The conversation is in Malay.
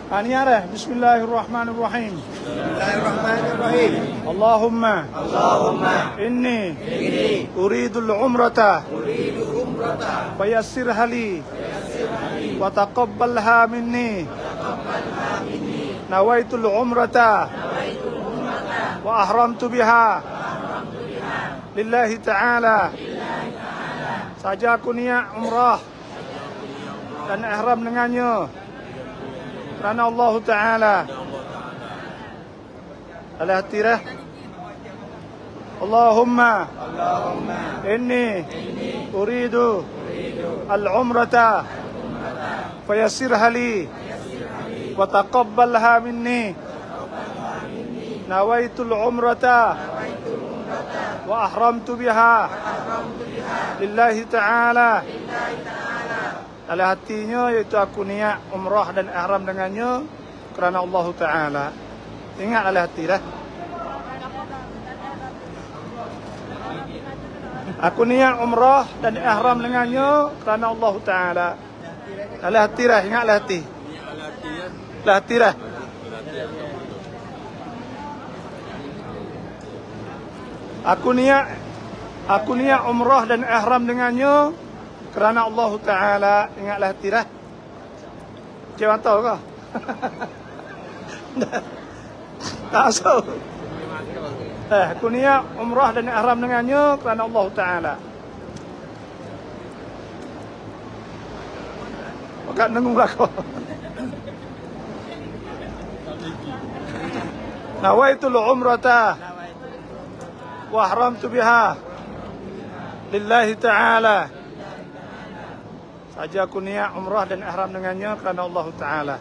Aniyarah, Bismillahirrahmanirrahim. Bismillahirrahmanirrahim. Allahumma inni uridul umrata fayassirha li wa taqabbalha minni. Nawaitul umrata wa ahramtu biha lillahi ta'ala. Saja aku niat umrah dan ihram dengannya kerana Allah Ta'ala. Al-Ihtirah. Allahumma inni uridu al-umrata fayassirha li wa taqabbalha minni. Nawaitul umrata wa ahramtu biha lillahi ta'ala. Dalam hatinya iaitu aku niat umrah dan ihram dengannya kerana Allah Ta'ala. Ingat dalam hati dah. Aku niat umrah dan ihram dengannya kerana Allah Ta'ala. Dalam hati dah, ingat dalam hati. Dalam hati dah. Aku niat umrah dan ihram dengannya kerana Allah Ta'ala. Ingatlah hati dah. Macam tahu kah? Tak tahu. Aku niat umrah dan ihram dengannya kerana Allah Ta'ala. Bukan dengung belakang. Nawaitul umrata wa ahramtu biha lillahi ta'ala. Saja aku niat umrah dan ihram dengannya kerana Allah Ta'ala.